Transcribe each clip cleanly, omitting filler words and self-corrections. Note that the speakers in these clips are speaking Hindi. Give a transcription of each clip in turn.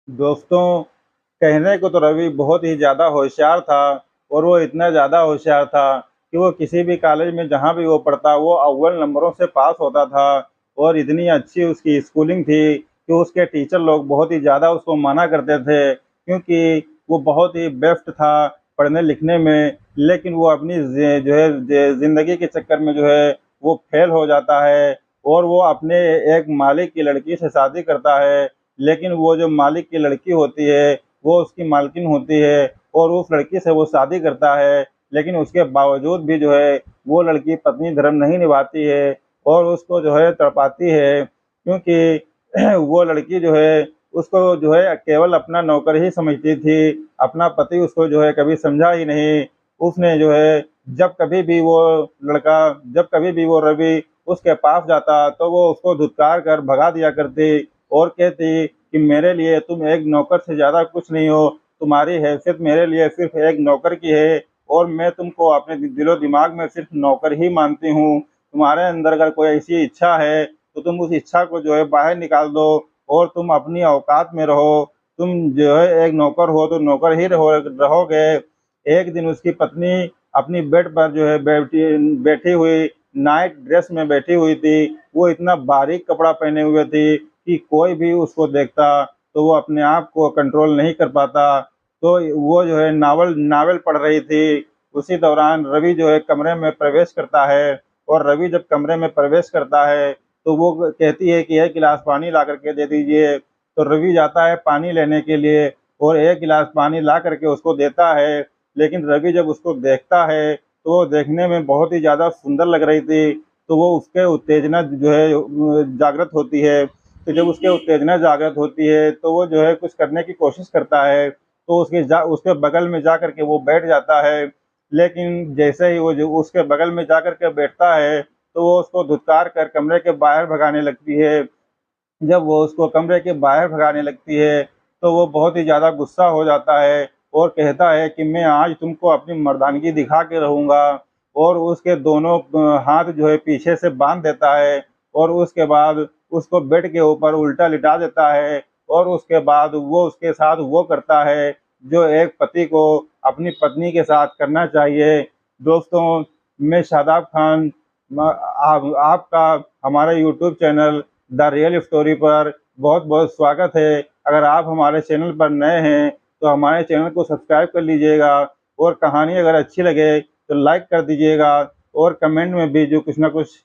दोस्तों, कहने को तो रवि बहुत ही ज़्यादा होशियार था और वो इतना ज़्यादा होशियार था कि वो किसी भी कॉलेज में जहाँ भी वो पढ़ता, वो अव्वल नंबरों से पास होता था और इतनी अच्छी उसकी स्कूलिंग थी कि उसके टीचर लोग बहुत ही ज़्यादा उसको माना करते थे क्योंकि वो बहुत ही बेस्ट था पढ़ने-लिखने में। लेकिन वो अपनी जो है ज़िंदगी के चक्कर में जो है वो फेल हो जाता है और वो अपने एक मालिक की लड़की से शादी करता है। लेकिन वो जो मालिक की लड़की होती है, वो उसकी मालकिन होती है और उस लड़की से वो शादी करता है, लेकिन उसके बावजूद भी जो है, वो लड़की पत्नी धर्म नहीं निभाती है और उसको जो है तड़पाती है क्योंकि वो लड़की जो है, उसको जो है केवल अपना नौकर ही समझती थी, अपना पति उसको जो है कभी समझा ही नहीं। उसने जो है जब कभी भी वो रवि उसके पास जाता, तो वो उसको धुतकार कर भगा दिया करती और कहती कि मेरे लिए तुम एक नौकर से ज़्यादा कुछ नहीं हो, तुम्हारी हैसियत मेरे लिए सिर्फ़ एक नौकर की है और मैं तुमको अपने दिलो-दिमाग में सिर्फ़ नौकर ही मानती हूँ। तुम्हारे अंदर अगर कोई ऐसी इच्छा है, तो तुम उस इच्छा को जो है बाहर निकाल दो और तुम अपनी औकात में रहो। तुम जो है एक नौकर हो, तो नौकर ही रहोगे। एक दिन उसकी पत्नी अपनी बेड पर जो है बैठी हुई नाइट ड्रेस में बैठी हुई थी। वो इतना बारीक कपड़ा पहने हुए थी कि कोई भी उसको देखता तो वो अपने आप को कंट्रोल नहीं कर पाता। तो वो जो है नावल नावल पढ़ रही थी। उसी दौरान रवि जो है कमरे में प्रवेश करता है और रवि जब कमरे में प्रवेश करता है, तो वो कहती है कि 1 गिलास पानी ला कर के दे दीजिए। तो रवि जाता है पानी लेने के लिए और 1 गिलास पानी ला कर के उसको देता है। लेकिन रवि जब उसको देखता है, तो वो देखने में बहुत ही ज़्यादा सुंदर लग रही थी। तो वो उसके उत्तेजना जो है जागृत होती है। तो जब उसके उत्तेजना जागृत होती है, तो वो जो है कुछ करने की कोशिश करता है, तो उसके बगल में जा कर के वो बैठ जाता है। लेकिन जैसे ही वो जो उसके बगल में जा कर के बैठता है, तो वो उसको धुतकार कर कमरे के बाहर भगाने लगती है। जब वो उसको कमरे के बाहर भगाने लगती है, तो वो बहुत ही ज़्यादा गुस्सा हो जाता है और कहता है कि मैं आज तुमको अपनी मर्दानगी दिखा के रहूँगा और उसके दोनों हाथ जो है पीछे से बाँध देता है और उसके बाद उसको बेड के ऊपर उल्टा लिटा देता है और उसके बाद वो उसके साथ वो करता है, जो एक पति को अपनी पत्नी के साथ करना चाहिए। दोस्तों, मैं शादाब खान म आपका हमारे YouTube channel the real story पर बहुत-बहुत स्वागत है। अगर आप हमारे चैनल पर नए हैं, तो हमारे चैनल को सब्सक्राइब कर लीजिएगा और कहानी अगर अच्छी लगे, तो लाइक कर दीजिएगा और कमेंट में भी जो कुछ ना कुछ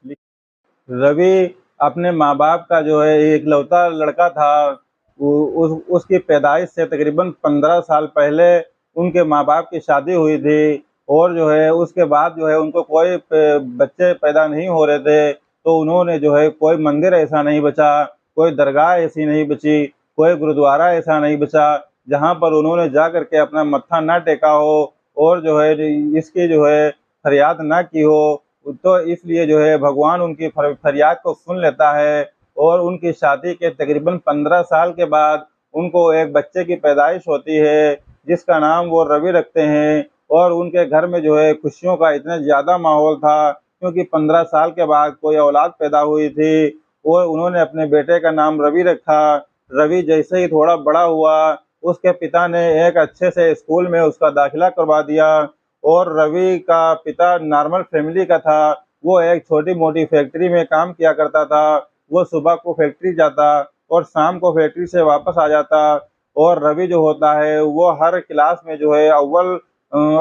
रवि अपने माँ-बाप का जो है इकलौता लड़का था। वो उसकी पैदाइश से तकरीबन 15 साल पहले उनके माँ-बाप की शादी हुई थी और जो है उसके बाद जो है उनको कोई बच्चे पैदा नहीं हो रहे थे। तो उन्होंने जो है कोई मंदिर ऐसा नहीं बचा, कोई दरगाह ऐसी नहीं बची, कोई गुरुद्वारा ऐसा नहीं बचा, जहाँ पर उन्होंने जा कर के अपना मत्था ना टेका हो और जो है इसकी जो है फरियाद ना की हो। तो इसलिए जो है भगवान उनकी फरियाद को सुन लेता है और उनकी शादी के तकरीबन 15 साल के बाद उनको एक बच्चे की पैदाइश होती है, जिसका नाम वो रवि रखते हैं और उनके घर में जो है खुशियों का इतना ज़्यादा माहौल था क्योंकि 15 साल के बाद कोई औलाद पैदा हुई थी और उन्होंने अपने बेटे का नाम रवि रखा। रवि जैसे ही थोड़ा बड़ा हुआ, उसके पिता ने एक अच्छे से स्कूल में उसका दाखिला करवा दिया और रवि का पिता नॉर्मल फैमिली का था। वो एक छोटी-मोटी फैक्ट्री में काम किया करता था। वो सुबह को फैक्ट्री जाता और शाम को फैक्ट्री से वापस आ जाता और रवि जो होता है, वो हर क्लास में जो है अव्वल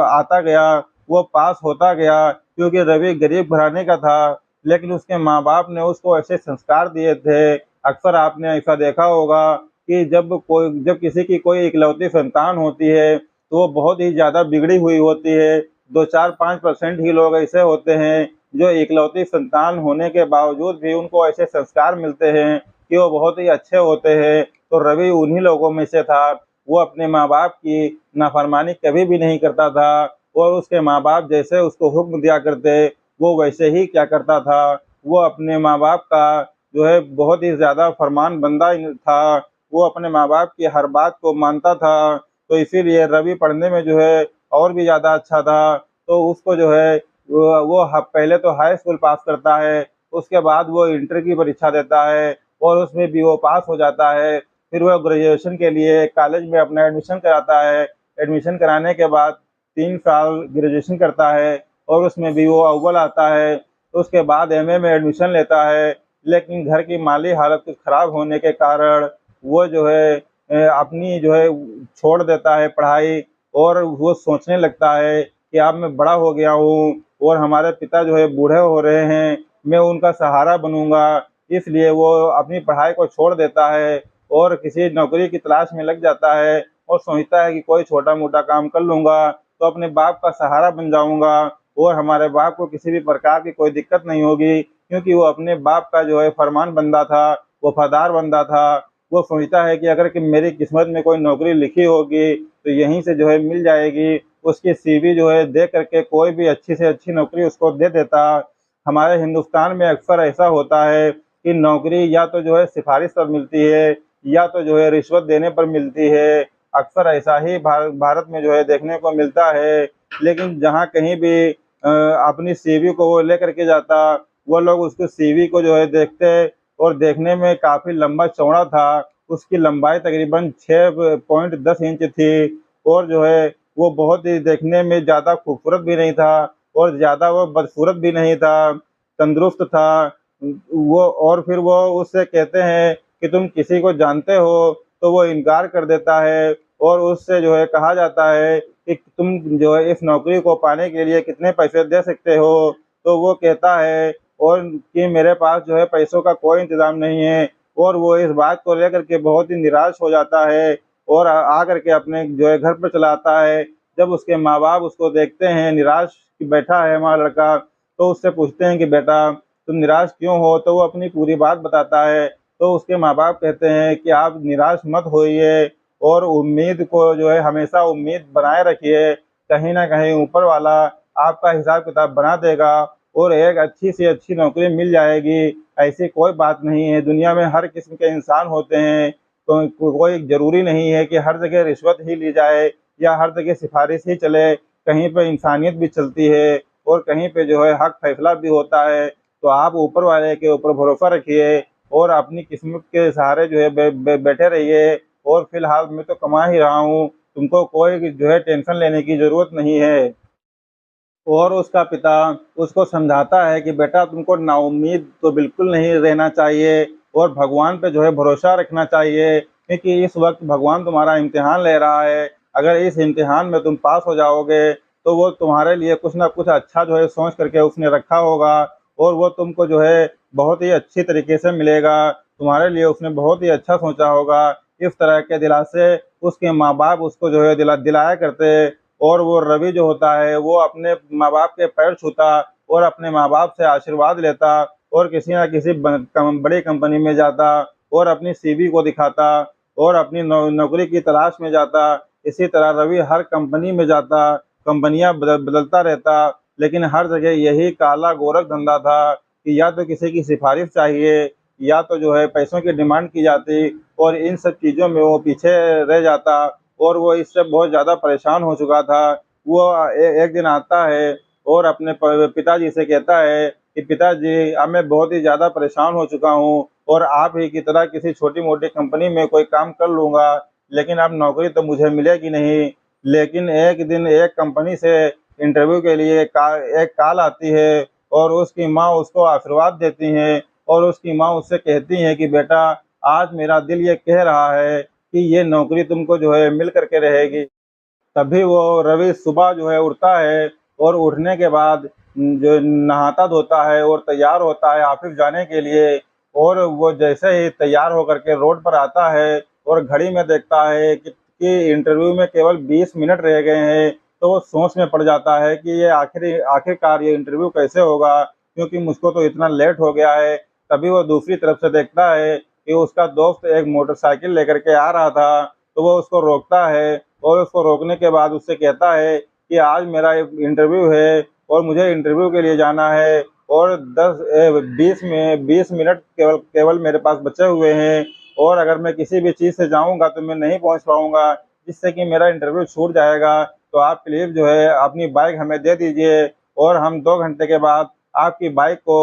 आता गया, वो पास होता गया क्योंकि रवि गरीब घराने का था, लेकिन उसके माँ-बाप ने उसको ऐसे संस्कार दिए थे। अक्सर आपने ऐसा देखा होगा कि जब किसी की कोई इकलौती संतान होती है, तो वो बहुत ही ज़्यादा बिगड़ी हुई होती है। 2, 4, 5% ही लोग ऐसे होते हैं, जो इकलौती संतान होने के बावजूद भी उनको ऐसे संस्कार मिलते हैं कि वो बहुत ही अच्छे होते हैं। तो रवि उन्हीं लोगों में से था। वो अपने माँ-बाप की नाफ़रमानी कभी भी नहीं करता था और उसके माँ-बाप जैसे उसको हुक्म दिया करते, वो वैसे ही किया करता था। वो अपने माँ-बाप का जो है बहुत ही ज़्यादा फरमानबंदा था। वो अपने माँ-बाप की हर बात को मानता था। तो इसीलिए रवि पढ़ने में जो है और भी ज़्यादा अच्छा था। तो उसको जो है वो पहले तो हाई स्कूल पास करता है, उसके बाद वो इंटर की परीक्षा देता है और उसमें भी वो पास हो जाता है। फिर वह ग्रेजुएशन के लिए कॉलेज में अपना एडमिशन कराता है। एडमिशन कराने के बाद 3 साल ग्रेजुएशन करता है और उसमें भी वो अव्वल आता है। तो उसके बाद एमए में एडमिशन लेता है, लेकिन घर की माली हालत कुछ खराब होने के कारण वो जो है अपनी जो है छोड़ देता है पढ़ाई, और वो सोचने लगता है कि अब मैं बड़ा हो गया हूँ और हमारे पिता जो है बूढ़े हो रहे हैं, मैं उनका सहारा बनूँगा। इसलिए वो अपनी पढ़ाई को छोड़ देता है और किसी नौकरी की तलाश में लग जाता है और सोचता है कि कोई छोटा-मोटा काम कर लूँगा, तो अपने बाप का सहारा बन जाऊँगा और हमारे बाप को किसी भी प्रकार की कोई दिक्कत नहीं होगी, क्योंकि वो अपने बाप का जो है फरमान बंदा था, वफ़ादार बंदा था। वो सोचता है कि अगर कि मेरी किस्मत में कोई नौकरी लिखी होगी, तो यहीं से जो है मिल जाएगी। उसकी सीवी जो है देख कर के कोई भी अच्छी से अच्छी नौकरी उसको दे देता। हमारे हिंदुस्तान में अक्सर ऐसा होता है कि नौकरी या तो जो है सिफ़ारिश पर मिलती है, या तो जो है रिश्वत देने पर मिलती है। अक्सर ऐसा ही भारत में जो है देखने को मिलता है। लेकिन जहाँ कहीं भी अपनी सीवी को वो लेकर के जाता, वो लोग उसके सीवी को जो है देखते और देखने में काफ़ी लंबा-चौड़ा था। उसकी लंबाई तकरीबन 6.10 इंच थी और जो है वो बहुत ही देखने में ज़्यादा खूबसूरत भी नहीं था और ज़्यादा वो बदसूरत भी नहीं था, तंदुरुस्त था। वो और फिर वो उससे कहते हैं कि तुम किसी को जानते हो? तो वो इनकार कर देता है और उससे जो है कहा जाता है कि तुम जो है इस नौकरी को पाने के लिए कितने पैसे दे सकते हो? तो वो कहता है और कि मेरे पास जो है पैसों का कोई इंतज़ाम नहीं है, और वो इस बात को लेकर के बहुत ही निराश हो जाता है और आकर के अपने जो है घर पर चला आता है। जब उसके माँ-बाप उसको देखते हैं निराश कि बैठा है हमारा लड़का, तो उससे पूछते हैं कि बेटा तुम निराश क्यों हो? तो वो अपनी पूरी बात बताता है। तो उसके माँ-बाप कहते हैं कि आप निराश मत होइए और उम्मीद को जो है हमेशा उम्मीद बनाए रखिए। कहीं न कहीं ऊपर वाला आपका हिसाब-किताब बना देगा और एक अच्छी से अच्छी नौकरी मिल जाएगी। ऐसी कोई बात नहीं है, दुनिया में हर किस्म के इंसान होते हैं, तो कोई ज़रूरी नहीं है कि हर जगह रिश्वत ही ली जाए या हर जगह सिफ़ारिश ही चले। कहीं पे इंसानियत भी चलती है और कहीं पे जो है हक़ फ़ैसला भी होता है। तो आप ऊपर वाले के ऊपर भरोसा रखिए और अपनी किस्मत के सहारे जो है बैठे रहिए, और फ़िलहाल मैं तो कमा ही रहा हूँ, तुमको कोई जो है टेंशन लेने की ज़रूरत नहीं है। और उसका पिता उसको समझाता है कि बेटा तुमको नाउम्मीद तो बिल्कुल नहीं रहना चाहिए और भगवान पे जो है भरोसा रखना चाहिए, क्योंकि इस वक़्त भगवान तुम्हारा इम्तिहान ले रहा है। अगर इस इम्तिहान में तुम पास हो जाओगे, तो वो तुम्हारे लिए कुछ न कुछ अच्छा जो है सोच करके उसने रखा होगा और वो तुमको जो है बहुत ही अच्छी तरीके से मिलेगा। तुम्हारे लिए उसने बहुत ही अच्छा सोचा होगा। इस तरह के दिलासे उसके माँ-बाप उसको जो है दिलाया करते, और वो रवि जो होता है वो अपने माँ-बाप के पैर छूता और अपने माँ-बाप से आशीर्वाद लेता और किसी न किसी बड़ी कंपनी में जाता और अपनी सीवी को दिखाता और अपनी नौकरी की तलाश में जाता। इसी तरह रवि हर कंपनी में जाता, कंपनियाँ बदलता रहता, लेकिन हर जगह यही काला गोरख धंधा था कि या तो किसी की सिफ़ारिश चाहिए, या तो जो है पैसों की डिमांड की जाती, और इन सब चीज़ों में वो पीछे रह जाता और वो इससे बहुत ज़्यादा परेशान हो चुका था। वो एक दिन आता है और अपने प पिताजी से कहता है कि पिताजी, अब मैं बहुत ही ज़्यादा परेशान हो चुका हूँ और आप ही की तरह किसी छोटी-मोटी कंपनी में कोई काम कर लूँगा, लेकिन अब नौकरी तो मुझे मिलेगी नहीं। लेकिन एक दिन एक कंपनी से इंटरव्यू के लिए एक कॉल आती है और उसकी माँ उसको आशीर्वाद देती हैं और उसकी माँ उससे कहती हैं कि बेटा, आज मेरा दिल ये कह रहा है कि ये नौकरी तुमको जो है मिल कर के रहेगी। तभी वो रवि सुबह जो है उठता है और उठने के बाद जो नहाता-धोता है और तैयार होता है ऑफ़िस जाने के लिए, और वो जैसे ही तैयार होकर के रोड पर आता है और घड़ी में देखता है कि इंटरव्यू में केवल 20 मिनट रह गए हैं, तो वो सोच में पड़ जाता है कि ये आखिरकार ये इंटरव्यू कैसे होगा, क्योंकि मुझको तो इतना लेट हो गया है। तभी वो दूसरी तरफ से देखता है कि उसका दोस्त एक मोटरसाइकिल लेकर के आ रहा था, तो वो उसको रोकता है और उसको रोकने के बाद उससे कहता है कि आज मेरा एक इंटरव्यू है और मुझे इंटरव्यू के लिए जाना है और 20 मिनट केवल केवल मेरे पास बचे हुए हैं, और अगर मैं किसी भी चीज़ से जाऊँगा तो मैं नहीं पहुँच पाऊँगा, जिससे कि मेरा इंटरव्यू छूट जाएगा। तो आप प्लीज़ जो है अपनी बाइक हमें दे दीजिए और हम 2 घंटे के बाद आपकी बाइक को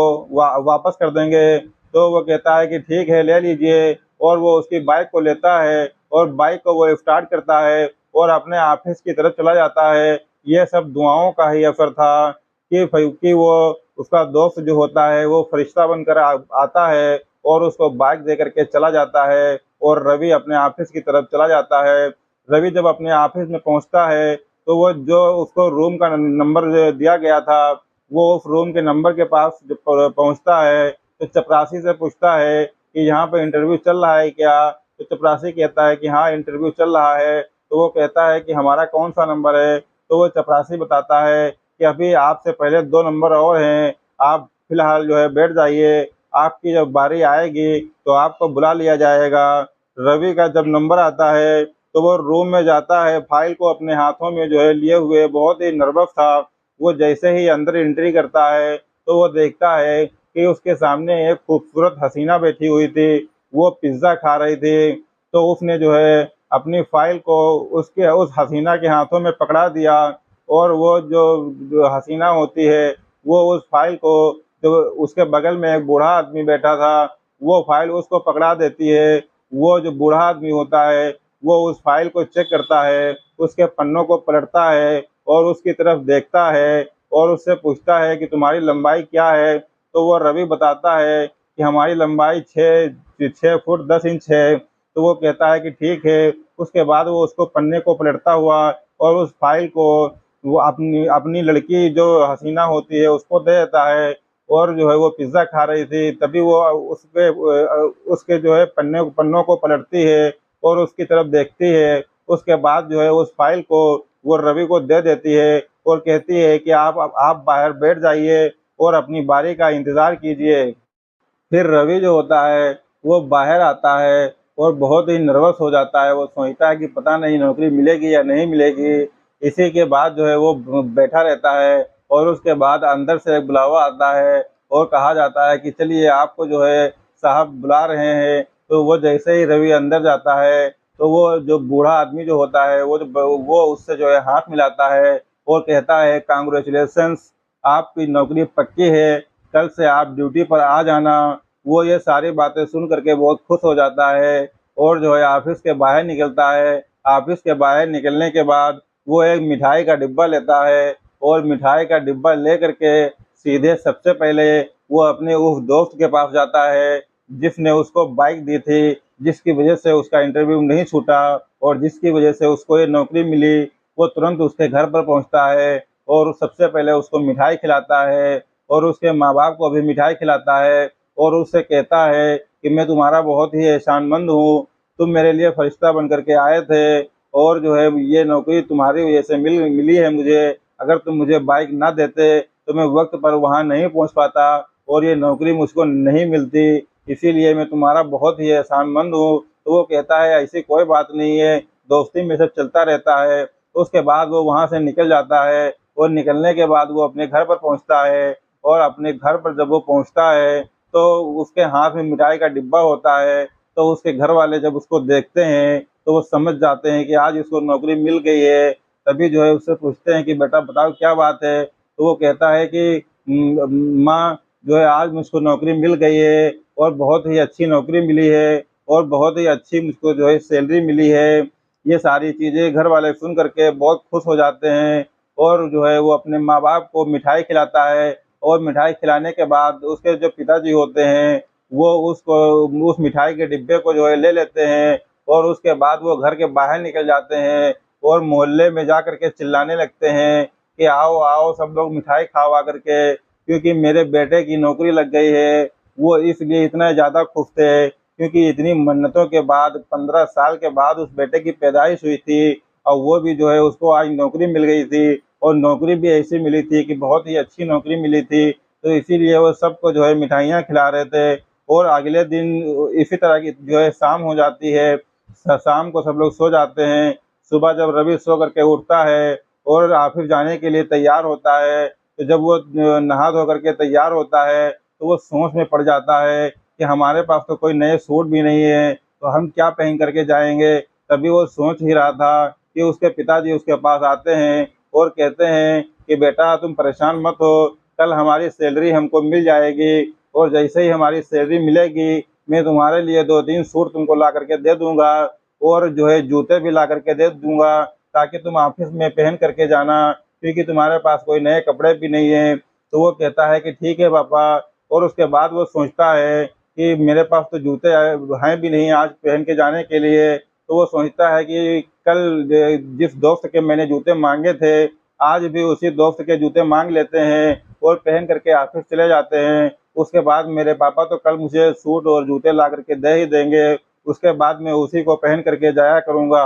वापस कर देंगे। तो वो कहता है कि ठीक है, ले लीजिए। और वो उसकी बाइक को लेता है और बाइक को वो स्टार्ट करता है और अपने ऑफिस की तरफ चला जाता है। ये सब दुआओं का ही असर था कि वो उसका दोस्त जो होता है वो फरिश्ता बनकर आता है और उसको बाइक दे करके चला जाता है और रवि अपने ऑफिस की तरफ चला जाता है। रवि जब अपने ऑफिस में पहुंचता है तो वो जो उसको रूम का नंबर दिया गया था, वो उस रूम के नंबर के पास जब पहुंचता है तो चपरासी से पूछता है कि यहाँ पे इंटरव्यू चल रहा है क्या? तो चपरासी कहता है कि हाँ, इंटरव्यू चल रहा है। तो वो कहता है कि हमारा कौन सा नंबर है? तो वो चपरासी बताता है कि अभी आपसे पहले 2 नंबर और हैं, आप फिलहाल जो है बैठ जाइए, आपकी जब बारी आएगी तो आपको बुला लिया जाएगा। रवि का जब नंबर आता है तो वो रूम में जाता है, फाइल को अपने हाथों में जो है लिए हुए बहुत ही नर्वस था। वो जैसे ही अंदर एंट्री करता है तो वो देखता है कि उसके सामने एक खूबसूरत हसीना बैठी हुई थी, वो पिज़्ज़ा खा रही थी। तो उसने जो है अपनी फाइल को उसके उस हसीना के हाथों में पकड़ा दिया और वो जो हसीना होती है, वो उस फाइल को, जो उसके बगल में एक बूढ़ा आदमी बैठा था, वो फाइल उसको पकड़ा देती है। वो जो बूढ़ा आदमी होता है, वो उस फाइल को चेक करता है, उसके पन्नों को पलटता है और उसकी तरफ देखता है और उससे पूछता है कि तुम्हारी लंबाई क्या है? तो वो रवि बताता है कि हमारी लंबाई 6 फुट 10 इंच है। तो वो कहता है कि ठीक है। उसके बाद वो उसको पन्ने को पलटता हुआ और उस फाइल को वो अपनी अपनी लड़की जो हसीना होती है उसको दे देता है और जो है वो पिज़्ज़ा खा रही थी, तभी वो उसके जो है पन्नों को पलटती है और उसकी तरफ देखती है। उसके बाद जो है उस फाइल को वो रवि को दे देती है और कहती है कि आप बाहर बैठ जाइए और अपनी बारी का इंतज़ार कीजिए। फिर रवि जो होता है वो बाहर आता है और बहुत ही नर्वस हो जाता है। वो सोचता है कि पता नहीं नौकरी मिलेगी या नहीं मिलेगी। इसी के बाद जो है वो बैठा रहता है और उसके बाद अंदर से एक बुलावा आता है और कहा जाता है कि चलिए आपको जो है साहब बुला रहे हैं। तो वो जैसे ही रवि अंदर जाता है तो वो जो बूढ़ा आदमी जो होता है वो उससे जो है हाथ मिलाता है और कहता है कांग्रेचुलेशंस, आपकी नौकरी पक्की है, कल से आप ड्यूटी पर आ जाना। वो ये सारी बातें सुन करके बहुत खुश हो जाता है और जो है ऑफिस के बाहर निकलता है। ऑफिस के बाहर निकलने के बाद वो एक मिठाई का डिब्बा लेता है और मिठाई का डिब्बा ले करके सीधे सबसे पहले वो अपने उस दोस्त के पास जाता है जिसने उसको बाइक दी थी, जिसकी वजह से उसका इंटरव्यू नहीं छूटा और जिसकी वजह से उसको ये नौकरी मिली। वो तुरंत उसके घर पर पहुंचता है और सबसे पहले उसको मिठाई खिलाता है और उसके माँ-बाप को भी मिठाई खिलाता है और उससे कहता है कि मैं तुम्हारा बहुत ही एहसानमंद हूँ, तुम मेरे लिए फरिश्ता बन कर के आए थे और जो है ये नौकरी तुम्हारी वजह से मिली है मुझे। अगर तुम मुझे बाइक ना देते तो मैं वक़्त पर वहाँ नहीं पहुँच पाता और ये नौकरी मुझको नहीं मिलती, इसीलिए मैं तुम्हारा बहुत ही एहसानमंद हूँ। तो वो कहता है ऐसी कोई बात नहीं है, दोस्ती में सब चलता रहता है। उसके बाद वो वहाँ से निकल जाता है और निकलने के बाद वो अपने घर पर पहुँचता है और अपने घर पर जब वो पहुँचता है तो उसके हाथ में मिठाई का डिब्बा होता है। तो उसके घर वाले जब उसको देखते हैं तो वो समझ जाते हैं कि आज इसको नौकरी मिल गई है। तभी जो है उससे पूछते हैं कि बेटा बताओ क्या बात है? तो वो कहता है कि माँ जो है आज मुझको नौकरी मिल गई है और बहुत ही अच्छी नौकरी मिली है और बहुत ही अच्छी मुझको जो है सैलरी मिली है। ये सारी चीज़ें घर वाले सुन कर के बहुत खुश हो जाते हैं और जो है वो अपने माँ-बाप को मिठाई खिलाता है और मिठाई खिलाने के बाद उसके जो पिताजी होते हैं, वो उसको उस मिठाई के डिब्बे को जो है ले लेते हैं और उसके बाद वो घर के बाहर निकल जाते हैं और मोहल्ले में जा कर के चिल्लाने लगते हैं कि आओ, आओ सब लोग मिठाई खाओ आकर के, क्योंकि मेरे बेटे की नौकरी लग गई है। वो इसलिए इतना ज़्यादा खुश थे क्योंकि इतनी मन्नतों के बाद 15 साल के बाद उस बेटे की पैदाइश हुई थी और वो भी जो है उसको आज नौकरी मिल गई थी और नौकरी भी ऐसी मिली थी कि बहुत ही अच्छी नौकरी मिली थी। तो इसीलिए वो सबको जो है मिठाइयाँ खिला रहे थे और अगले दिन इसी तरह की जो है शाम हो जाती है। शाम को सब लोग सो जाते हैं। सुबह जब रवि सो करके उठता है और ऑफिस जाने के लिए तैयार होता है, तो जब वो नहा धो करके तैयार होता है तो वो सोच में पड़ जाता है कि हमारे पास तो कोई नए सूट भी नहीं है, तो हम क्या पहन करके जाएँगे? तभी वो सोच ही रहा था कि उसके पिताजी उसके पास आते हैं और कहते हैं कि बेटा तुम परेशान मत हो, कल हमारी सैलरी हमको मिल जाएगी और जैसे ही हमारी सैलरी मिलेगी मैं तुम्हारे लिए 2-3 सूट तुमको ला करके दे दूँगा और जो है जूते भी ला करके दे दूँगा, ताकि तुम ऑफ़िस में पहन करके जाना, क्योंकि तुम्हारे पास कोई नए कपड़े भी नहीं हैं। तो वो कहता है कि ठीक है पापा, और उसके बाद वो सोचता है कि मेरे पास तो जूते हैं भी नहीं आज पहन के जाने के लिए। तो वो सोचता है कि कल जिस दोस्त के मैंने जूते माँगे थे, आज भी उसी दोस्त के जूते माँग लेते हैं और पहन करके ऑफ़िस चले जाते हैं। उसके बाद मेरे पापा तो कल मुझे सूट और जूते ला कर के दे ही देंगे, उसके बाद मैं उसी को पहन करके जाया करूँगा।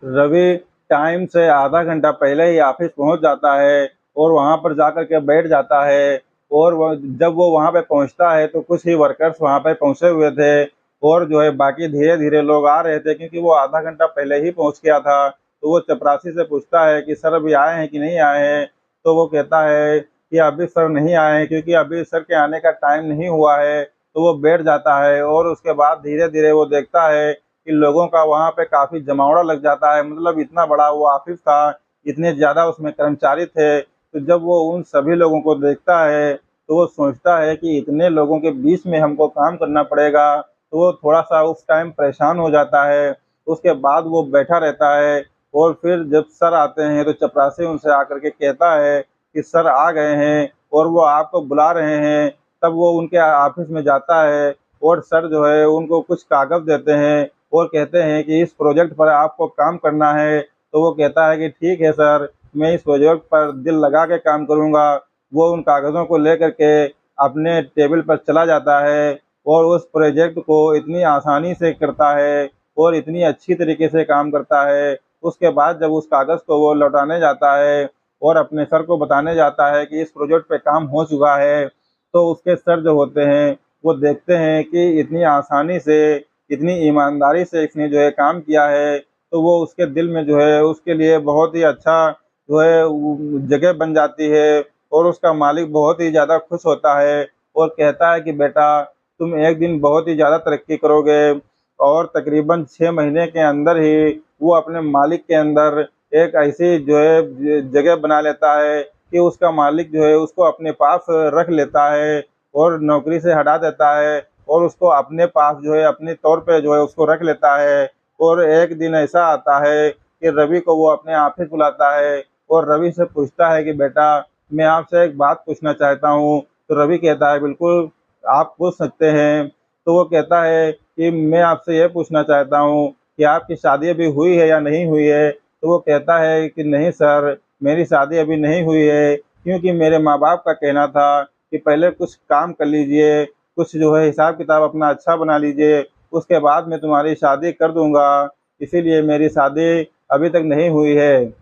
रवि टाइम से आधा घंटा पहले ही ऑफिस पहुंच जाता है और वहां पर जाकर के बैठ जाता है। और जब वो वहां पे पहुंचता है तो कुछ ही वर्कर्स वहां पे पहुंचे हुए थे और जो है बाकी धीरे धीरे लोग आ रहे थे, क्योंकि वो आधा घंटा पहले ही पहुंच गया था। तो वो चपरासी से पूछता है कि सर अभी आए हैं कि नहीं आए हैं। तो वो कहता है कि अभी सर नहीं आए हैं, क्योंकि अभी सर के आने का टाइम नहीं हुआ है। तो वो बैठ जाता है और उसके बाद धीरे धीरे वो देखता है कि लोगों का वहाँ पे काफ़ी जमावड़ा लग जाता है। मतलब इतना बड़ा वो ऑफ़िस था, इतने ज़्यादा उसमें कर्मचारी थे। तो जब वो उन सभी लोगों को देखता है, तो वो सोचता है कि इतने लोगों के बीच में हमको काम करना पड़ेगा। तो वो थोड़ा-सा उस टाइम परेशान हो जाता है। उसके बाद वो बैठा रहता है और फिर जब सर आते हैं, तो चपरासी उनसे आकर के कहता है कि सर आ गए हैं और वो आपको बुला रहे हैं। तब वो उनके ऑफ़िस में जाता है और सर जो है उनको कुछ कागज़ देते हैं और कहते हैं कि इस प्रोजेक्ट पर आपको काम करना है। तो वो कहता है कि ठीक है सर, मैं इस प्रोजेक्ट पर दिल लगा के काम करूँगा। वो उन कागज़ों को लेकर के अपने टेबल पर चला जाता है और उस प्रोजेक्ट को इतनी आसानी से करता है और इतनी अच्छी तरीके से काम करता है। उसके बाद जब उस कागज़ को वो लौटाने जाता है और अपने सर को बताने जाता है कि इस प्रोजेक्ट पे काम हो चुका है, तो उसके सर जो होते हैं, वो देखते हैं कि इतनी आसानी से, इतनी ईमानदारी से इसने जो है काम किया है, तो वो उसके दिल में जो है उसके लिए बहुत ही अच्छा जो है जगह बन जाती है और उसका मालिक बहुत ही ज़्यादा खुश होता है और कहता है कि बेटा, तुम एक दिन बहुत ही ज़्यादा तरक्की करोगे। और तकरीबन 6 महीने के अंदर ही वो अपने मालिक के अंदर एक ऐसी जो है जगह बना लेता है कि उसका मालिक जो है उसको अपने पास रख लेता है और नौकरी से हटा देता है और उसको अपने पास जो है अपने तौर पे जो है उसको रख लेता है। और एक दिन ऐसा आता है कि रवि को वो अपने ऑफिस बुलाता है और रवि से पूछता है कि बेटा, मैं आपसे एक बात पूछना चाहता हूँ। तो रवि कहता है बिल्कुल, आप पूछ सकते हैं। तो वो कहता है कि मैं आपसे ये पूछना चाहता हूँ कि आपकी शादी अभी हुई है या नहीं हुई है? तो वो कहता है कि नहीं सर, मेरी शादी अभी नहीं हुई है, क्योंकि मेरे माँ-बाप का कहना था कि पहले कुछ काम कर लीजिए, कुछ जो है हिसाब-किताब अपना अच्छा बना लीजिए, उसके बाद मैं तुम्हारी शादी कर दूँगा, इसीलिए मेरी शादी अभी तक नहीं हुई है।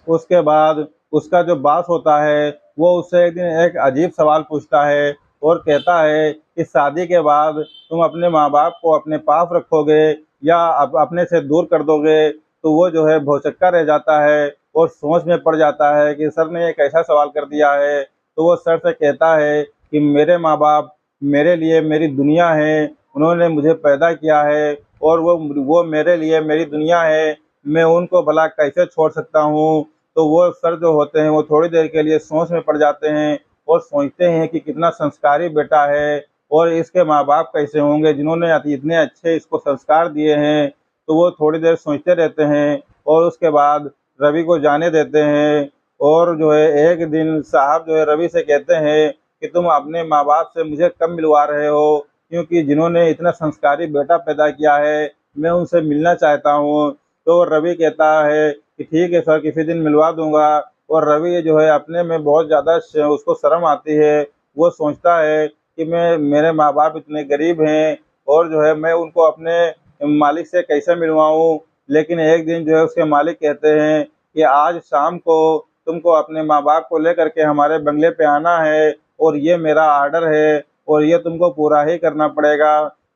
उसके बाद उसका जो बॉस होता है, वो उससे एक दिन एक अजीब सवाल पूछता है और कहता है कि शादी के बाद तुम अपने माँ-बाप को अपने पास रखोगे या अपने से दूर कर दोगे? तो वो जो है भौचक्का रह जाता है और सोच में पड़ जाता है कि सर ने एक ऐसा सवाल कर दिया है। तो वो सर से कहता है कि मेरे माँ-बाप मेरे लिए मेरी दुनिया है, उन्होंने मुझे पैदा किया है और वो मेरे लिए मेरी दुनिया है, मैं उनको भला कैसे छोड़ सकता हूँ? तो वो सर जो होते हैं वो थोड़ी देर के लिए सोच में पड़ जाते हैं और सोचते हैं कि कितना संस्कारी बेटा है और इसके माँ-बाप कैसे होंगे जिन्होंने इतने अच्छे इसको संस्कार दिए हैं। तो वो थोड़ी देर सोचते रहते हैं और उसके बाद रवि को जाने देते हैं और जो है एक दिन साहब जो है रवि से कहते हैं कि तुम अपने माँ-बाप से मुझे कब मिलवा रहे हो? क्योंकि जिन्होंने इतना संस्कारी बेटा पैदा किया है, मैं उनसे मिलना चाहता हूँ। तो रवि कहता है कि ठीक है सर, किसी दिन मिलवा दूँगा। और रवि जो है अपने में बहुत ज़्यादा श उसको शर्म आती है। वो सोचता है कि मेरे माँ-बाप इतने गरीब हैं और जो है मैं उनको अपने मालिक से कैसे मिलवाऊँ? लेकिन एक दिन जो है उसके मालिक कहते हैं कि आज शाम को तुमको अपने माँ-बाप को लेकर के हमारे बंगले पे आना है और ये मेरा ऑर्डर है और ये तुमको पूरा ही करना पड़ेगा।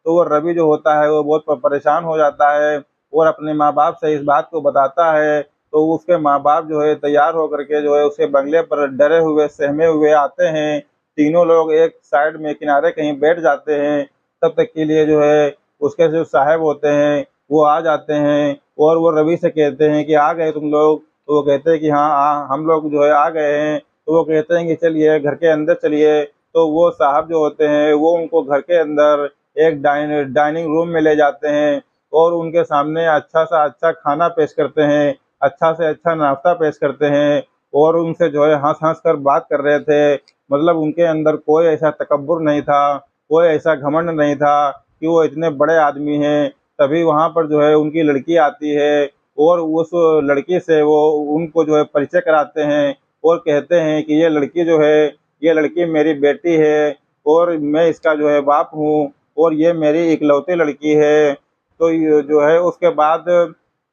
तो वो रवि जो होता है वो बहुत परेशान हो जाता है और अपने माँ-बाप से इस बात को बताता है। तो उसके माँ-बाप जो है तैयार होकर के जो है उसके बंगले पर डरे हुए, सहमे हुए आते हैं। तीनों लोग एक साइड में किनारे कहीं बैठ जाते हैं। तब तक के लिए जो है उसके जो साहब होते हैं वो आ जाते हैं और वो रवि से कहते हैं कि आ गए तुम लोग? तो वो कहते हैं कि हाँ, हम लोग जो है आ गए हैं। तो वो कहते हैं कि चलिए घर के अंदर चलिए। तो वो साहब जो होते हैं वो उनको घर के अंदर एक डाइनिंग रूम में ले जाते हैं और उनके सामने अच्छा सा अच्छा खाना पेश करते हैं, अच्छा से अच्छा नाश्ता पेश करते हैं और उनसे जो है हँस-हँस कर बात कर रहे थे। मतलब उनके अंदर कोई ऐसा तकब्बुर नहीं था, कोई ऐसा घमंड नहीं था कि वो इतने बड़े आदमी हैं। तभी वहाँ पर जो है उनकी लड़की आती है और उस लड़की से वो उनको जो है परिचय कराते हैं और कहते हैं कि ये लड़की जो है, ये लड़की मेरी बेटी है और मैं इसका जो है बाप हूँ और ये मेरी इकलौती लड़की है। तो ये जो है उसके बाद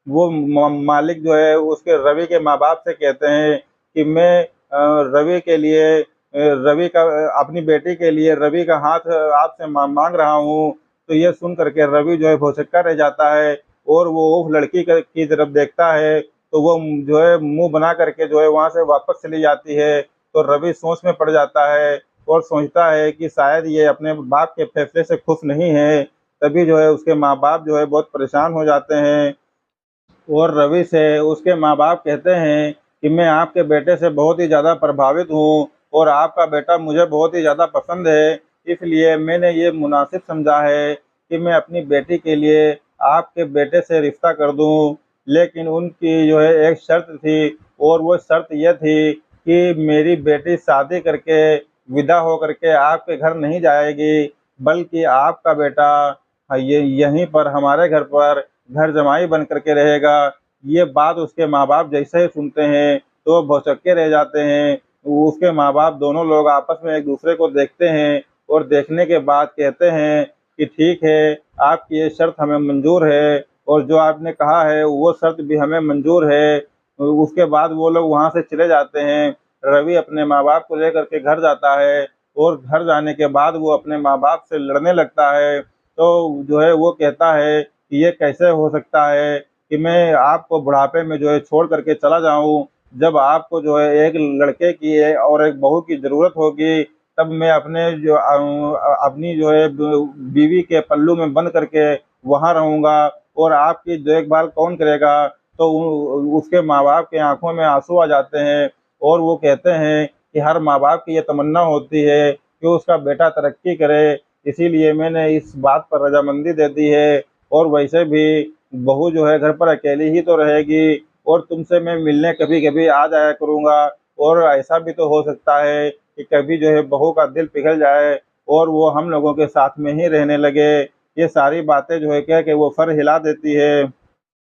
वो मालिक जो है उसके रवि के माँ-बाप से कहते हैं कि मैं रवि के लिए रवि का अपनी बेटी के लिए रवि का हाथ आपसे माँग रहा हूँ। तो ये सुन कर के रवि जो है भौचक्का रह जाता है और वो उस लड़की की तरफ देखता है, तो वो जो है मुँह बना करके जो है वहाँ से वापस चली जाती है। तो रवि सोच में पड़ जाता है और सोचता है कि शायद ये अपने बाप के फैसले से खुश नहीं है। तभी जो है उसके माँ-बाप जो है बहुत परेशान हो जाते हैं और रवि से उसके माँ-बाप कहते हैं कि मैं आपके बेटे से बहुत ही ज़्यादा प्रभावित हूँ और आपका बेटा मुझे बहुत ही ज़्यादा पसंद है। इसलिए मैंने ये मुनासिब समझा है कि मैं अपनी बेटी के लिए आपके बेटे से रिश्ता कर दूँ। लेकिन उनकी जो है एक शर्त थी और वो शर्त ये थी कि मेरी बेटी शादी करके विदा होकर के आपके घर नहीं जाएगी, बल्कि आपका बेटा ये यहीं पर हमारे घर पर घर जमाई बन कर के रहेगा। ये बात उसके माँ-बाप जैसे ही सुनते हैं, तो वो भौचक्के रह जाते हैं। उसके माँ-बाप दोनों लोग आपस में एक-दूसरे को देखते हैं और देखने के बाद कहते हैं कि ठीक है, आपकी ये शर्त हमें मंज़ूर है और जो आपने कहा है, वो शर्त भी हमें मंज़ूर है। उसके बाद वो लोग वहाँ से चले जाते हैं। रवि अपने माँ-बाप को लेकर के घर जाता है और घर जाने के बाद वो अपने माँ-बाप से लड़ने लगता है। तो जो है वो कहता है कि ये कैसे हो सकता है कि मैं आपको बुढ़ापे में जो है छोड़ कर के चला जाऊँ, जब आपको जो है एक लड़के की और एक बहू की ज़रूरत होगी, तब मैं अपने जो अपनी जो है बीवी के पल्लू में बंध करके वहाँ रहूँगा और आपकी देखभाल कौन करेगा? तो उसके माँ-बाप की आँखों में आँसू आ जाते हैं और वो कहते हैं कि हर माँ-बाप की ये तमन्ना होती है कि उसका बेटा तरक्की करे, इसीलिए मैंने इस बात पर रज़ामंदी दे दी है और वैसे भी बहू जो है घर पर अकेली ही तो रहेगी और तुमसे मैं मिलने कभी-कभी आ जाया करूँगा और ऐसा भी तो हो सकता है कि कभी जो है बहू का दिल पिघल जाए और वो हम लोगों के साथ में ही रहने लगे। ये सारी बातें जो है कह के वो सर हिला देती है।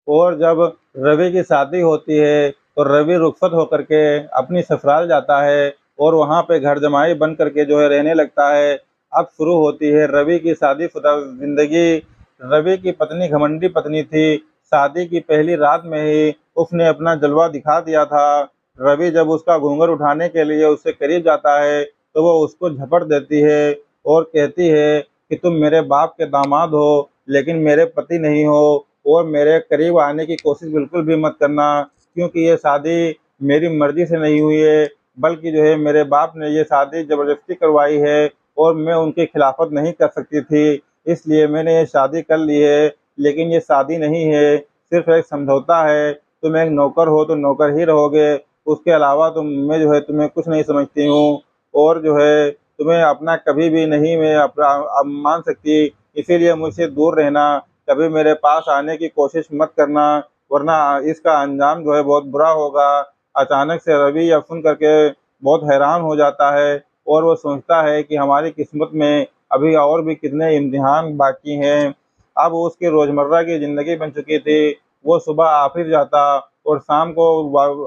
और जब रवि की शादी होती है, तो रवि रुखसत होकर के अपनी ससुराल जाता है और वहाँ पे घर जमाई बन कर के जो है रहने लगता है। अब शुरू होती है रवि की शादीशुदा ज़िंदगी। रवि की पत्नी घमंडी पत्नी थी। शादी की पहली रात में ही उसने अपना जलवा दिखा दिया था। रवि जब उसका घूंघट उठाने के लिए उसके करीब जाता है, तो वो उसको झपट देती है और कहती है कि तुम मेरे बाप के दामाद हो, लेकिन मेरे पति नहीं हो और मेरे करीब आने की कोशिश बिल्कुल भी मत करना, क्योंकि ये शादी मेरी मर्ज़ी से नहीं हुई है, बल्कि जो है मेरे बाप ने ये शादी ज़बरदस्ती करवाई है और मैं उनकी खिलाफ़त नहीं कर सकती थी, इसलिए मैंने ये शादी कर ली है। लेकिन ये शादी नहीं है, सिर्फ़ एक समझौता है। तुम एक नौकर हो तो नौकर ही रहोगे, उसके अलावा मैं जो है तुम्हें कुछ नहीं समझती हूँ और जो है तुम्हें अपना कभी भी नहीं मैं अपना अब मान सकती, इसीलिए मुझसे दूर रहना। कभी मेरे पास आने की कोशिश मत करना, वरना इसका अंजाम जो है बहुत बुरा होगा। अचानक से रवि यह सुन कर के बहुत हैरान हो जाता है और वो सोचता है कि हमारी किस्मत में अभी और भी कितने इम्तिहान बाकी हैं। अब उसकी रोज़मर्रा की ज़िंदगी बन चुकी थी। वो सुबह ऑफ़िस जाता और शाम को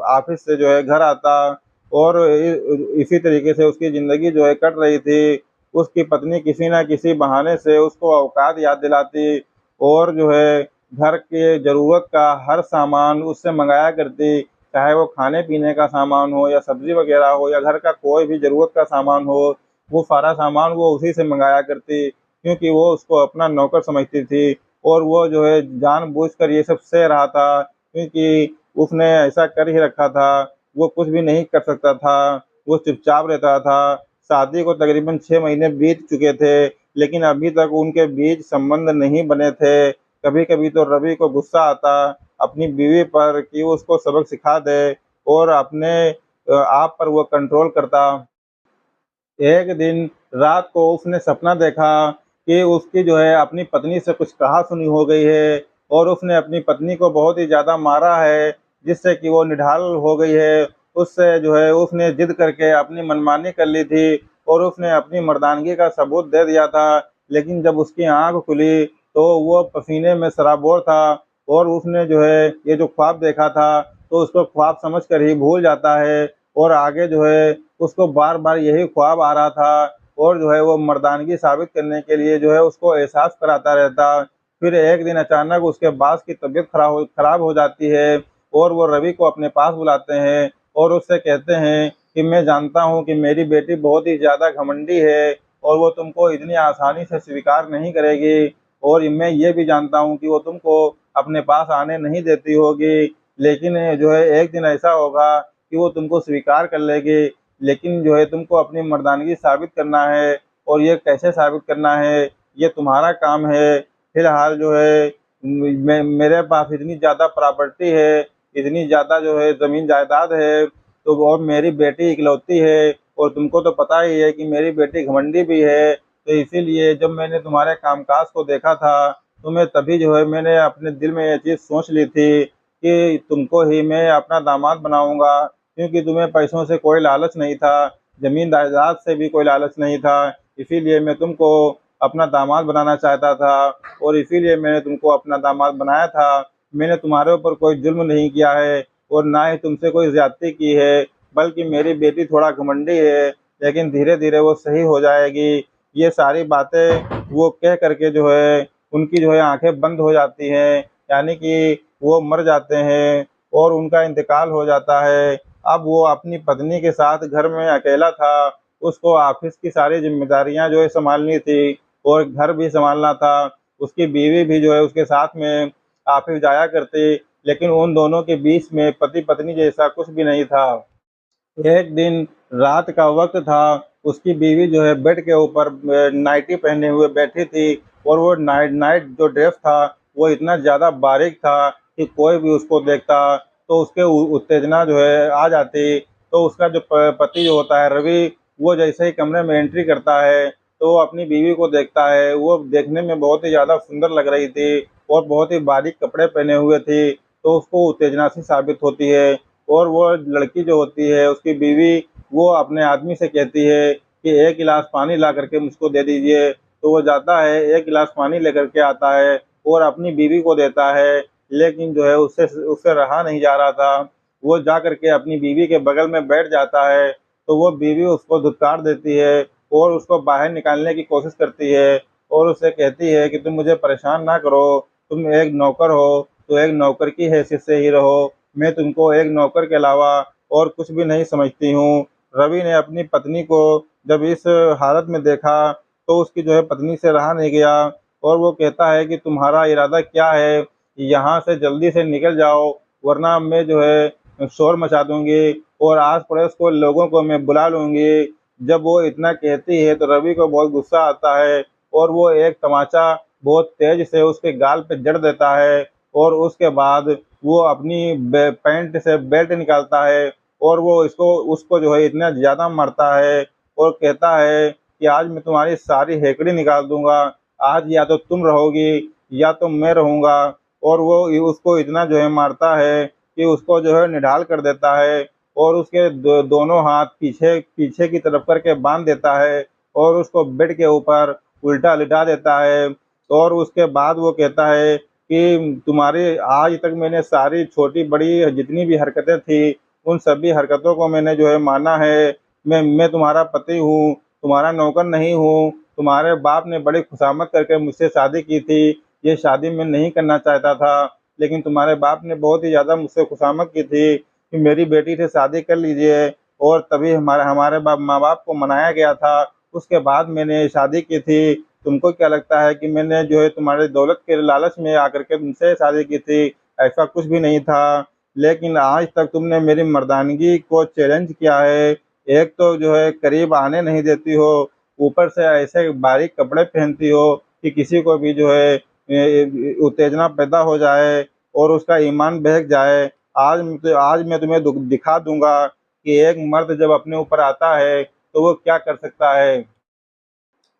ऑफ़िस से जो है घर आता और इसी तरीके से उसकी ज़िंदगी जो है कट रही थी। उसकी पत्नी किसी न किसी बहाने से उसको औकात याद दिलाती और जो है घर के ज़रूरत का हर सामान उससे मँगाया करती, चाहे वो खाने-पीने का सामान हो या सब्ज़ी वग़ैरह हो या घर का कोई भी ज़रूरत का सामान हो, वो सारा सामान वो उसी से मँगाया करती, क्योंकि वो उसको अपना नौकर समझती थी और वो जो है जानबूझकर ये सब सह रहा था, क्योंकि उसने ऐसा कर ही रखा था, वो कुछ भी नहीं कर सकता था, वो चुपचाप रहता था। शादी को तकरीबन 6 महीने बीत चुके थे, लेकिन अभी तक उनके बीच संबंध नहीं बने थे। कभी-कभी तो रवि को गुस्सा आता अपनी बीवी पर कि वो उसको सबक सिखा दे और अपने आप पर वो कंट्रोल करता। एक दिन रात को उसने सपना देखा कि उसकी जो है अपनी पत्नी से कुछ कहा-सुनी हो गई है और उसने अपनी पत्नी को बहुत ही ज़्यादा मारा है, जिससे कि वो निढाल हो गई है। उससे जो है उसने ज़िद करके अपनी मनमानी कर ली थी और उसने अपनी मर्दानगी का सबूत दे दिया था। लेकिन जब उसकी आँख खुली तो वो पसीने में सराबोर था और उसने जो है ये जो ख्वाब देखा था, तो उसको ख्वाब समझकर ही भूल जाता है और आगे जो है उसको बार-बार यही ख्वाब आ रहा था और जो है वो मर्दानगी साबित करने के लिए जो है उसको एहसास कराता रहता। फिर एक दिन अचानक उसके बाँस की तबीयत खराब हो जाती है और वो रवि को अपने पास बुलाते हैं और उससे कहते हैं कि मैं जानता हूँ कि मेरी बेटी बहुत ही ज़्यादा घमंडी है और वो तुमको इतनी आसानी से स्वीकार नहीं करेगी और मैं ये भी जानता हूँ कि वो तुमको अपने पास आने नहीं देती होगी। लेकिन जो है एक दिन ऐसा होगा कि वो तुमको स्वीकार कर लेगी, लेकिन जो है तुमको अपनी मर्दानगी साबित करना है और ये कैसे साबित करना है, ये तुम्हारा काम है। फिलहाल जो है मेरे पास इतनी ज़्यादा प्रॉपर्टी है, इतनी ज़्यादा जो है ज़मीन जायदाद है, तो और मेरी बेटी इकलौती है और तुमको तो पता ही है कि मेरी बेटी घमंडी भी है। तो इसीलिए जब मैंने तुम्हारे कामकाज को देखा था, तो मैं तभी जो है मैंने अपने दिल में ये चीज़ सोच ली थी कि तुमको ही मैं अपना दामाद बनाऊँगा, क्योंकि तुम्हें पैसों से कोई लालच नहीं था, ज़मीन जायदाद से भी कोई लालच नहीं था। इसीलिए मैं तुमको अपना दामाद बनाना चाहता था और इसीलिए मैंने तुमको अपना दामाद बनाया था। मैंने तुम्हारे ऊपर कोई जुल्म नहीं किया है और ना ही तुमसे कोई ज़्यादती की है, बल्कि मेरी बेटी थोड़ा घमंडी है, लेकिन धीरे-धीरे वो सही हो जाएगी। ये सारी बातें वो कह कर के जो है उनकी जो है आँखें बंद हो जाती हैं, यानी कि वो मर जाते हैं और उनका इंतकाल हो जाता है। अब वो अपनी पत्नी के साथ घर में अकेला था, उसको ऑफ़िस की सारी ज़िम्मेदारियाँ जो है सँभालनी थी और घर भी सँभालना था। उसकी बीवी भी जो है उसके साथ में ऑफ़िस जाया करती, लेकिन उन दोनों के बीच में पति-पत्नी जैसा कुछ भी नहीं था। एक दिन रात का वक़्त था, उसकी बीवी जो है बेड के ऊपर नाइटी पहने हुए बैठी थी और वो नाइट नाइट जो ड्रेस था, वो इतना ज़्यादा बारीक था कि कोई भी उसको देखता तो उसके उत्तेजना जो है आ जाती। तो उसका जो प पति जो होता है रवि, वो जैसे ही कमरे में एंट्री करता है, तो वो अपनी बीवी को देखता है। वो देखने में बहुत ही ज़्यादा सुंदर लग रही थी और बहुत ही बारीक कपड़े पहने हुए थी, तो उसको उत्तेजना सी साबित होती है। और वो लड़की जो होती है उसकी बीवी, वो अपने आदमी से कहती है कि 1 गिलास पानी ला कर के मुझको दे दीजिए। तो वो जाता है 1 गिलास पानी लेकर के आता है और अपनी बीवी को देता है, लेकिन जो है उससे उससे रहा नहीं जा रहा था। वो जा कर के अपनी बीवी के बगल में बैठ जाता है, तो वो बीवी उसको धुतकार देती है और उसको बाहर निकालने की कोशिश करती है और उससे कहती है कि तुम मुझे परेशान ना करो, तुम एक नौकर हो, तो एक नौकर की हैसियत से ही रहो। मैं तुमको एक नौकर के अलावा और कुछ भी नहीं समझती हूँ। रवि ने अपनी पत्नी को जब इस हालत में देखा, तो उसकी जो है पत्नी से रहा नहीं गया और वो कहता है कि तुम्हारा इरादा क्या है? यहाँ से जल्दी से निकल जाओ, वरना मैं जो है शोर मचा दूँगी और आस-पड़ोस को लोगों को मैं बुला लूँगी। जब वो इतना कहती है तो रवि को बहुत गुस्सा आता है और वो एक तमाचा बहुत तेज़ से उसके गाल पे जड़ देता है और उसके बाद वो अपनी पैंट से बेल्ट निकालता है और वो इसको उसको जो है इतना ज़्यादा मारता है और कहता है कि आज मैं तुम्हारी सारी हेकड़ी निकाल दूँगा। आज या तो तुम रहोगी या तो मैं रहूँगा। और वो उसको इतना जो है मारता है कि उसको जो है निढाल कर देता है और उसके दोनों हाथ पीछे पीछे की तरफ करके बाँध देता है और उसको बेड के ऊपर उल्टा लिटा देता है। और उसके बाद वो कहता है कि तुम्हारी आज तक मैंने सारी छोटी-बड़ी जितनी भी हरकतें थी, उन सभी हरकतों को मैंने जो है माना है। मैं तुम्हारा पति हूँ, तुम्हारा नौकर नहीं हूँ। तुम्हारे बाप ने बड़ी खुशामद करके मुझसे शादी की थी। ये शादी मैं नहीं करना चाहता था, लेकिन तुम्हारे बाप ने बहुत ही ज़्यादा मुझसे खुशामद की थी कि मेरी बेटी से शादी कर लीजिए और तभी हमारे माँ-बाप को मनाया गया था। उसके बाद मैंने शादी की थी। तुमको क्या लगता है कि मैंने जो है तुम्हारे दौलत के लालच में आकर के तुमसे शादी की थी? ऐसा कुछ भी नहीं था। लेकिन आज तक तुमने मेरी मर्दानगी को चैलेंज किया है। एक तो जो है करीब आने नहीं देती हो, ऊपर से ऐसे बारीक कपड़े पहनती हो कि किसी को भी जो है उत्तेजना पैदा हो जाए और उसका ईमान बहक जाए। आज मैं तुम्हें दिखा दूँगा कि एक मर्द जब अपने ऊपर आता है, तो वो क्या कर सकता है।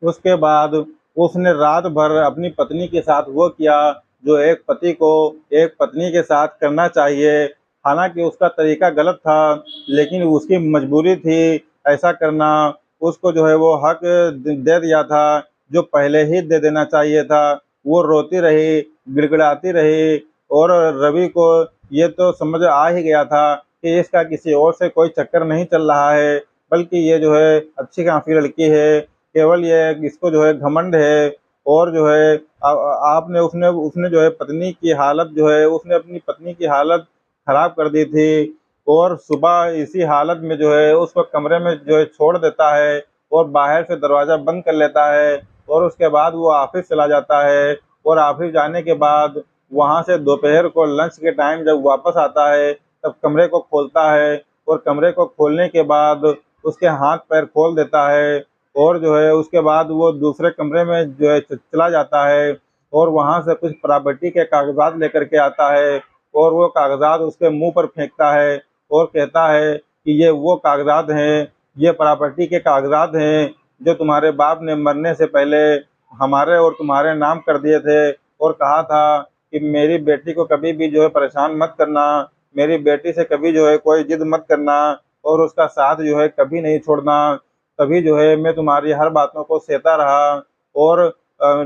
उसके बाद उसने रात भर अपनी पत्नी के साथ वो किया जो एक पति को एक पत्नी के साथ करना चाहिए। हालांकि उसका तरीका गलत था, लेकिन उसकी मजबूरी थी ऐसा करना। उसको जो है वो हक दे दिया था जो पहले ही दे देना चाहिए था। वो रोती रही, गिड़गिड़ाती रही, और रवि को ये तो समझ आ ही गया था कि इसका किसी और से कोई चक्कर नहीं चल रहा है, बल्कि ये जो है अच्छी खासी लड़की है। केवल ये इसको जो है घमंड है। और जो है आपने उसने उसने जो है पत्नी की हालत जो है उसने अपनी पत्नी की हालत खराब कर दी थी। और सुबह इसी हालत में जो है उसको कमरे में जो है छोड़ देता है और बाहर से दरवाज़ा बंद कर लेता है। और उसके बाद वो ऑफिस चला जाता है। और ऑफिस जाने के बाद वहाँ से दोपहर को लंच के टाइम जब वापस आता है तब कमरे को खोलता है। और कमरे को खोलने के बाद उसके हाथ पैर खोल देता है। और जो है उसके बाद वो दूसरे कमरे में जो है चला जाता है और वहाँ से कुछ प्रॉपर्टी के कागजात लेकर के आता है। और वो कागजात उसके मुंह पर फेंकता है और कहता है कि ये वो कागजात हैं, ये प्रॉपर्टी के कागजात हैं जो तुम्हारे बाप ने मरने से पहले हमारे और तुम्हारे नाम कर दिए थे। और कहा था कि मेरी बेटी को कभी भी जो है परेशान मत करना, मेरी बेटी से कभी जो है कोई जिद मत करना, और उसका साथ जो है कभी नहीं छोड़ना। तभी जो है मैं तुम्हारी हर बातों को सहता रहा। और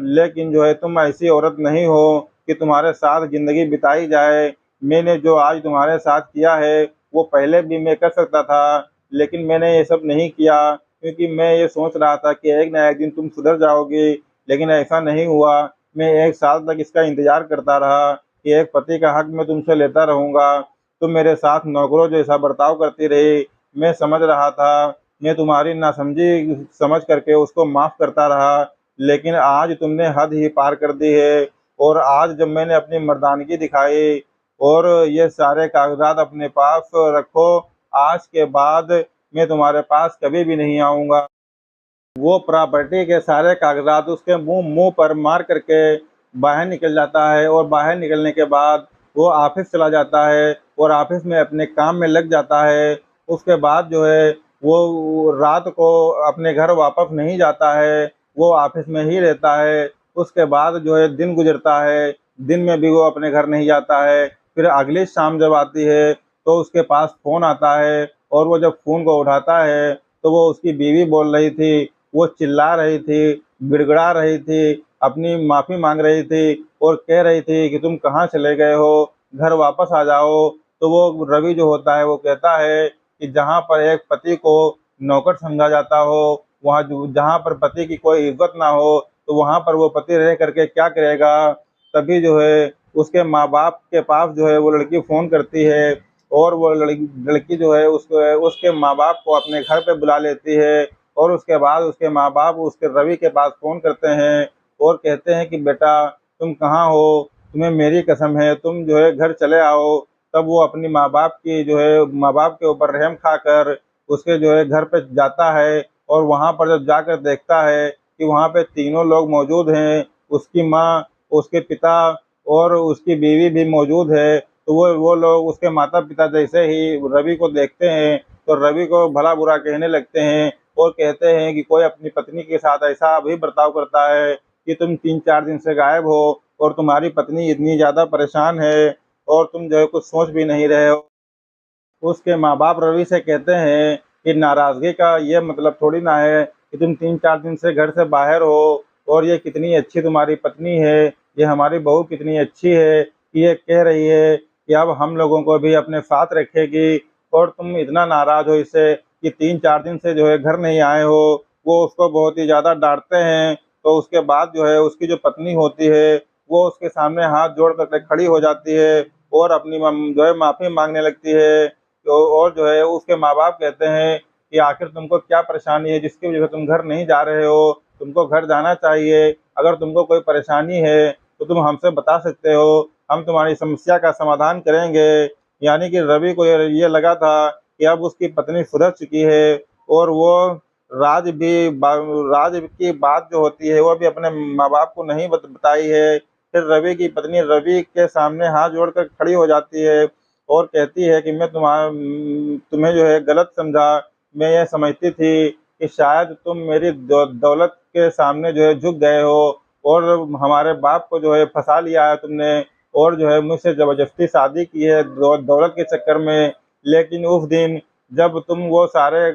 लेकिन जो है तुम ऐसी औरत नहीं हो कि तुम्हारे साथ ज़िंदगी बिताई जाए। मैंने जो आज तुम्हारे साथ किया है वो पहले भी मैं कर सकता था, लेकिन मैंने ये सब नहीं किया क्योंकि मैं ये सोच रहा था कि एक ना एक दिन तुम सुधर जाओगे। लेकिन ऐसा नहीं हुआ। मैं 1 साल तक इसका इंतज़ार करता रहा कि एक पति का हक मैं तुमसे लेता रहूँगा। तुम मेरे साथ नौकरों जैसा बर्ताव करती रही। मैं समझ रहा था, मैं तुम्हारी नासमझी समझ करके उसको माफ़ करता रहा, लेकिन आज तुमने हद ही पार कर दी है। और आज जब मैंने अपनी मर्दानगी दिखाई और ये सारे कागज़ात अपने पास रखो, आज के बाद मैं तुम्हारे पास कभी भी नहीं आऊँगा। वो प्रॉपर्टी के सारे कागज़ात उसके मुँह पर मार करके बाहर निकल जाता है। और बाहर निकलने के बाद वो ऑफ़िस चला जाता है और ऑफ़िस में अपने काम में लग जाता है। उसके बाद जो है वो रात को अपने घर वापस नहीं जाता है, वो ऑफ़िस में ही रहता है। उसके बाद जो है दिन गुज़रता है, दिन में भी वो अपने घर नहीं जाता है। फिर अगली शाम जब आती है तो उसके पास फ़ोन आता है और वो जब फ़ोन को उठाता है तो वो उसकी बीवी बोल रही थी, वो चिल्ला रही थी, गिड़गिड़ा रही थी, अपनी माफ़ी माँग रही थी और कह रही थी कि तुम कहाँ चले गए हो? घर वापस आ जाओ। तो वो रवि जो होता है वो कहता है कि जहाँ पर एक पति को नौकर समझा जाता हो, वहाँ जो जहाँ पर पति की कोई इज़्ज़त ना हो, तो वहाँ पर वो पति रह कर के क्या करेगा? तभी जो है उसके माँ-बाप के पास जो है वो लड़की फ़ोन करती है और वो लड़की जो है उसको उसके माँ-बाप को अपने घर पे बुला लेती है। और उसके बाद उसके माँ-बाप उसके रवि के पास फ़ोन करते हैं और कहते हैं कि बेटा तुम कहाँ हो? तुम्हें मेरी कसम है तुम जो है घर चले आओ। तब वो अपनी माँ-बाप की जो है माँ-बाप के ऊपर रहम खाकर उसके जो है घर पे जाता है। और वहाँ पर जब जाकर देखता है कि वहाँ पे तीनों लोग मौजूद हैं, उसकी माँ, उसके पिता और उसकी बीवी भी मौजूद है। तो वो लोग उसके माता-पिता जैसे ही रवि को देखते हैं, तो रवि को भला-बुरा कहने लगते हैं और कहते हैं कि कोई अपनी पत्नी के साथ ऐसा भी बर्ताव करता है कि तुम 3-4 दिन से गायब हो और तुम्हारी पत्नी इतनी ज़्यादा परेशान है और तुम जो है कुछ सोच भी नहीं रहे हो। उसके माँ-बाप रवि से कहते हैं कि नाराज़गी का ये मतलब थोड़ी ना है कि तुम 3-4 दिन से घर से बाहर हो और ये कितनी अच्छी तुम्हारी पत्नी है, ये हमारी बहू कितनी अच्छी है कि ये कह रही है कि अब हम लोगों को भी अपने साथ रखेगी। और तुम इतना नाराज़ हो इससे कि 3-4 दिन से जो है घर नहीं आए हो। वो उसको बहुत ही ज़्यादा डाँटते हैं। तो उसके बाद जो है उसकी जो पत्नी होती है, वो उसके सामने हाथ जोड़ कर के खड़ी हो जाती है और अपनी जो है माफ़ी माँगने लगती है। तो और जो है उसके माँ-बाप कहते हैं कि आखिर तुमको क्या परेशानी है जिसकी वज़ह से तुम घर नहीं जा रहे हो? तुमको घर जाना चाहिए। अगर तुमको कोई परेशानी है तो तुम हमसे बता सकते हो, हम तुम्हारी समस्या का समाधान करेंगे। यानी कि रवि को ये लगा था कि अब उसकी पत्नी सुधर चुकी है और वो राज भी बा राज की बात जो होती है वो भी अपने माँ-बाप को नहीं बताई है। फिर रवि की पत्नी रवि के सामने हाथ जोड़कर खड़ी हो जाती है और कहती है कि मैं तुम्हें जो है गलत समझा। मैं ये समझती थी कि शायद तुम मेरी दौलत के सामने जो है झुक गए हो और हमारे बाप को जो है फंसा लिया है तुमने और जो है मुझसे ज़बरदस्ती शादी की है दौलत के चक्कर में। लेकिन उस दिन जब तुम वो सारे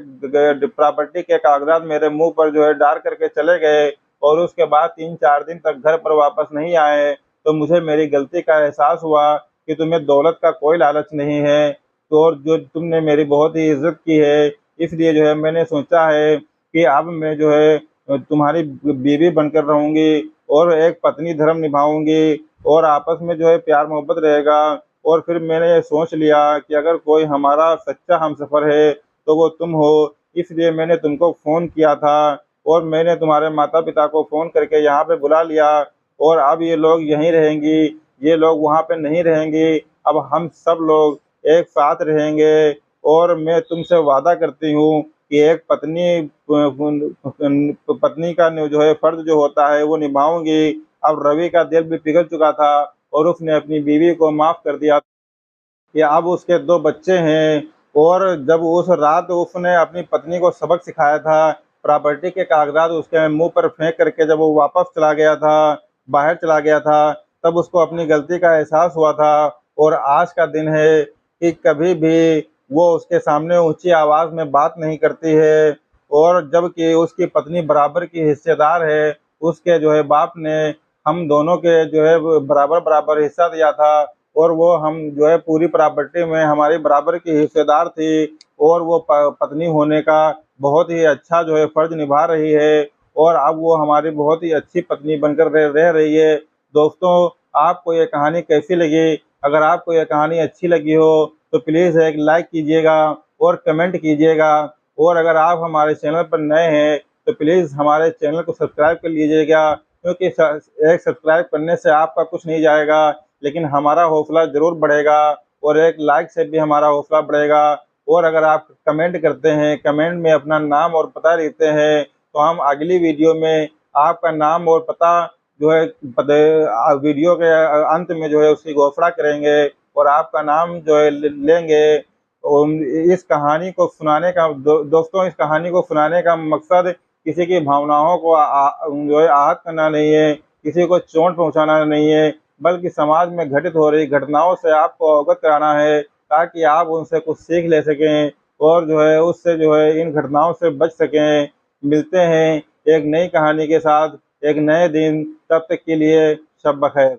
प्रॉपर्टी के कागजात मेरे मुँह पर जो है डाल करके चले गए और उसके बाद 3-4 दिन तक घर पर वापस नहीं आए, तो मुझे मेरी गलती का एहसास हुआ कि तुम्हें दौलत का कोई लालच नहीं है, तो और जो तुमने मेरी बहुत ही इज़्ज़त की है, इसलिए जो है मैंने सोचा है कि अब मैं जो है तुम्हारी बीवी बनकर रहूँगी और एक पत्नी धर्म निभाऊँगी और आपस में जो है प्यार मोहब्बत रहेगा। और फिर मैंने ये सोच लिया कि अगर कोई हमारा सच्चा हमसफ़र है, तो वो तुम हो, इसलिए मैंने तुमको फ़ोन किया था और मैंने तुम्हारे माता-पिता को फ़ोन करके यहाँ पे बुला लिया और अब ये लोग यहीं रहेंगी, ये लोग वहाँ पे नहीं रहेंगी। अब हम सब लोग एक साथ रहेंगे और मैं तुमसे वादा करती हूँ कि एक पत्नी का जो है फ़र्ज़ जो होता है वो निभाऊँगी। अब रवि का दिल भी पिघल चुका था और उसने अपनी बीवी को माफ़ कर दिया कि अब उसके 2 बच्चे हैं और जब उस रात उसने अपनी पत्नी को सबक सिखाया था, प्रॉपर्टी के कागज़ात उसके मुँह पर फेंक करके जब वो वापस चला गया था, बाहर चला गया था, तब उसको अपनी गलती का एहसास हुआ था और आज का दिन है कि कभी भी वो उसके सामने ऊँची आवाज़ में बात नहीं करती है और जबकि उसकी पत्नी बराबर की हिस्सेदार है, उसके जो है बाप ने हम दोनों के जो है बराबर-बराबर हिस्सा दिया था और वो हम जो है पूरी प्रॉपर्टी में हमारी बराबर की हिस्सेदार थी और वो पत्नी होने का बहुत ही अच्छा जो है फ़र्ज़ निभा रही है और अब वो हमारी बहुत ही अच्छी पत्नी बनकर रह रही है। दोस्तों, आपको ये कहानी कैसी लगी? अगर आपको ये कहानी अच्छी लगी हो तो प्लीज़ एक लाइक कीजिएगा और कमेंट कीजिएगा और अगर आप हमारे चैनल पर नए हैं तो प्लीज़ हमारे चैनल को सब्सक्राइब कर लीजिएगा क्योंकि एक सब्सक्राइब करने से आपका कुछ नहीं जाएगा, लेकिन हमारा हौसला ज़रूर बढ़ेगा और एक लाइक से भी हमारा हौसला बढ़ेगा। और अगर आप कमेंट करते हैं, कमेंट में अपना नाम और पता लिखते हैं, तो हम अगली वीडियो में आपका नाम और पता जो है वीडियो के अंत में जो है उसकी घोषणा करेंगे और आपका नाम जो है लेंगे। इस कहानी को सुनाने का दोस्तों इस कहानी को सुनाने का मकसद किसी की भावनाओं को जो है आहत करना नहीं है, किसी को चोट पहुँचाना नहीं है, बल्कि समाज में घटित हो रही घटनाओं से आपको अवगत कराना है ताकि आप उनसे कुछ सीख ले सकें और जो है उससे जो है इन घटनाओं से बच सकें। मिलते हैं एक नई कहानी के साथ, एक नए दिन, तब तक के लिए शब बख़ैर।